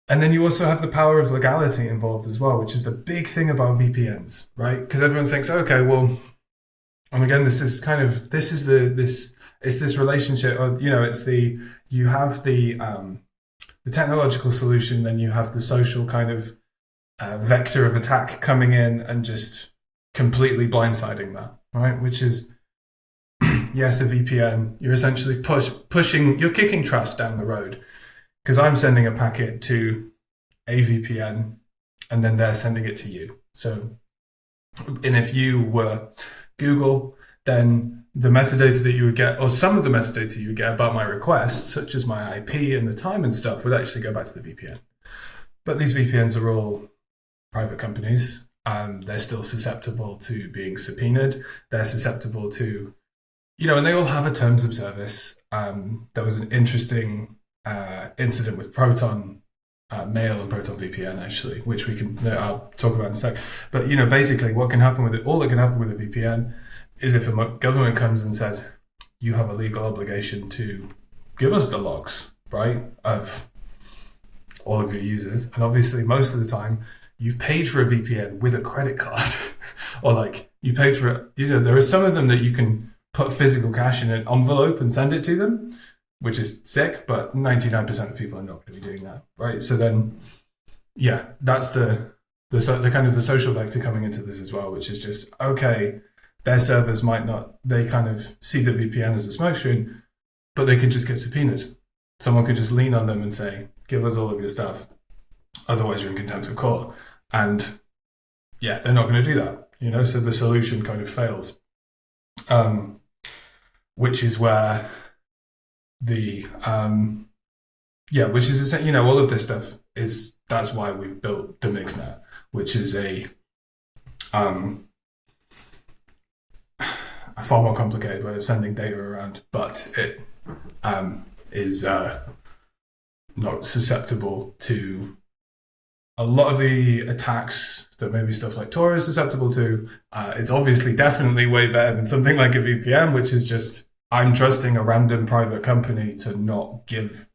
And then you also have the power of legality involved as well, which is the big thing about VPNs, right? Because everyone thinks, okay, well, and again, it's this relationship, or it's you have the technological solution, then you have the social kind of vector of attack coming in and just completely blindsiding that, right? Which is, yes, a VPN. You're essentially you're kicking trust down the road because I'm sending a packet to a VPN and then they're sending it to you. So, and if you were Google, then the metadata that you would get, or some of the metadata you would get about my request, such as my IP and the time and stuff, would actually go back to the VPN. But these VPNs are all private companies. They're still susceptible to being subpoenaed. They're susceptible to, and they all have a terms of service. There was an interesting incident with Proton Mail and Proton VPN, actually, which I'll talk about in a sec. But, basically what can happen with it, all that can happen with a VPN is if a government comes and says, you have a legal obligation to give us the logs, right, of all of your users. And obviously, most of the time, you've paid for a VPN with a credit card. Or you paid for it. There are some of them that you can put physical cash in an envelope and send it to them, which is sick, but 99% of people are not going to be doing that, right? So then, yeah, that's the kind of the social vector coming into this as well, which is just, okay, their servers might not, they kind of see the VPN as a smokescreen, but they can just get subpoenaed. Someone could just lean on them and say, give us all of your stuff, otherwise you're in contempt of court. And yeah, they're not going to do that, so the solution kind of fails. Which is where which is, all of this stuff that's why we've built the mixnet, which is a far more complicated way of sending data around, but it is not susceptible to a lot of the attacks that maybe stuff like Tor is susceptible to. It's obviously definitely way better than something like a VPN, which is just, I'm trusting a random private company to not give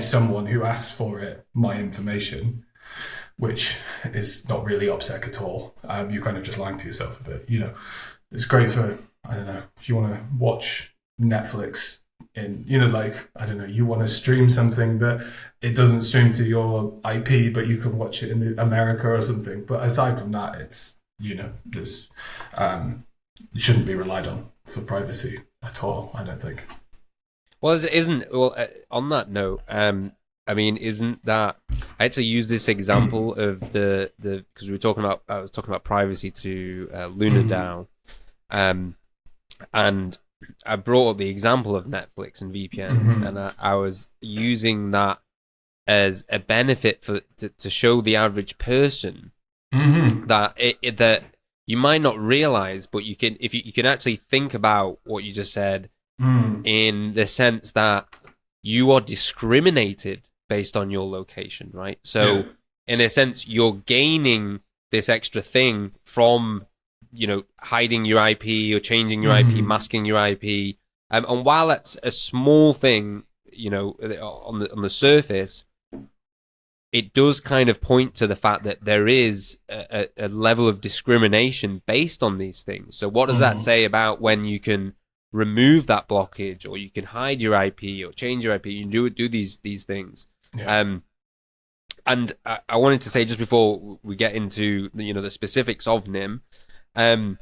someone who asks for it my information, which is not really OPSEC at all. You're kind of just lying to yourself a bit. It's great for, I don't know, if you want to watch Netflix I don't know, you want to stream something that it doesn't stream to your IP, but you can watch it in America or something. But aside from that, it's, there's, it shouldn't be relied on for privacy at all, I don't think. Well, on that note, isn't that, I actually use this example of because I was talking about privacy to Luna DAO, and I brought up the example of Netflix and VPNs, and I was using that as a benefit to show the average person that that you might not realize, but you can, if you can actually think about what you just said, in the sense that you are discriminated based on your location, right? So in a sense, you're gaining this extra thing from hiding your IP or changing your IP, masking your IP. And while that's a small thing, on the surface, it does kind of point to the fact that there is a level of discrimination based on these things. So what does that say about when you can remove that blockage, or you can hide your IP or change your IP? You do these things. Yeah. And I wanted to say, just before we get into the specifics of NIM, I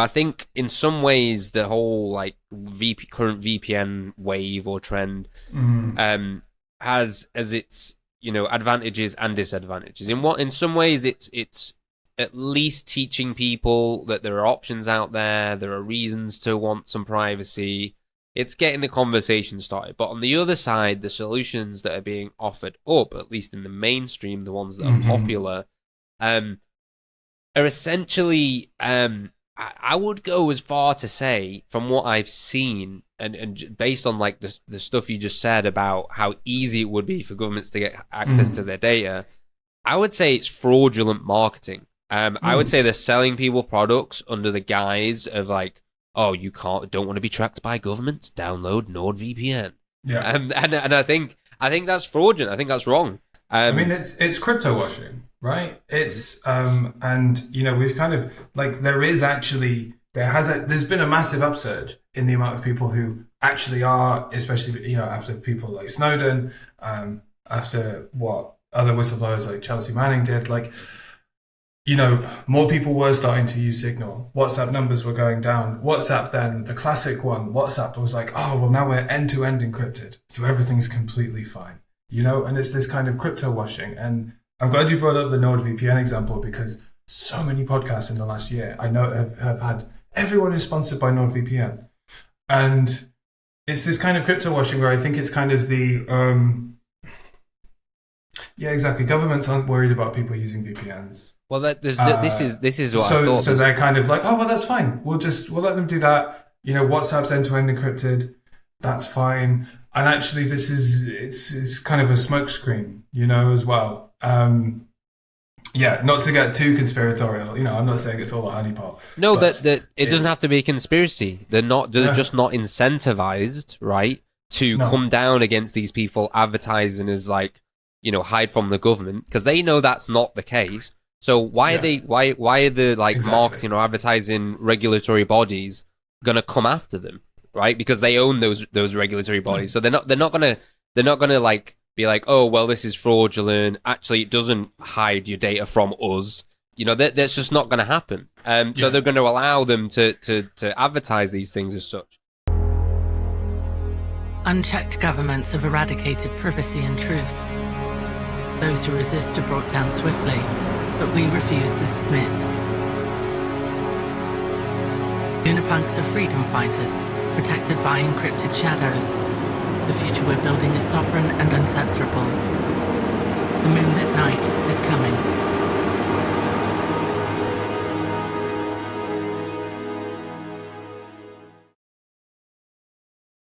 think in some ways the whole current VPN wave or trend has as its advantages and disadvantages. In some ways it's at least teaching people that there are options out there, there are reasons to want some privacy. It's getting the conversation started. But on the other side, the solutions that are being offered up, at least in the mainstream, the ones that are popular, are essentially, I would go as far to say, from what I've seen, and based on the stuff you just said about how easy it would be for governments to get access to their data, I would say it's fraudulent marketing. I would say they're selling people products under the guise of oh, you don't want to be tracked by government? Download NordVPN. Yeah. And I think I think that's fraudulent. I think that's wrong. I mean, it's crypto washing, right? It's and we've kind of like there's been a massive upsurge in the amount of people who actually are, especially after people like Snowden, after what other whistleblowers like Chelsea Manning did, like more people were starting to use Signal. WhatsApp numbers were going down. WhatsApp then, the classic one, WhatsApp was like, oh well, now we're end-to-end encrypted, so everything's completely fine. And it's this kind of crypto washing. And I'm glad you brought up the NordVPN example, because so many podcasts in the last year I know have had everyone is sponsored by NordVPN. And it's this kind of crypto washing where I think it's kind of the yeah, exactly. Governments aren't worried about people using VPNs. Well, this is what I thought. So they're kind of like, oh well, that's fine. We'll let them do that. WhatsApp's end-to-end encrypted. That's fine. And actually, it's kind of a smokescreen, as well. Yeah, not to get too conspiratorial. I'm not saying it's all a honeypot. No, that it doesn't have to be a conspiracy. They're just not incentivized, right, to come down against these people advertising as like, hide from the government, because they know that's not the case. So why are the like marketing or advertising regulatory bodies gonna come after them? Right, because they own those regulatory bodies, so they're not gonna like be like, oh well, this is fraudulent. Actually, it doesn't hide your data from us. That's just not going to happen. So they're going to allow them to advertise these things as such. Unchecked governments have eradicated privacy and truth. Those who resist are brought down swiftly, but we refuse to submit. Unipunks are freedom fighters, protected by encrypted shadows. The future we're building is sovereign and uncensorable. The moonlit night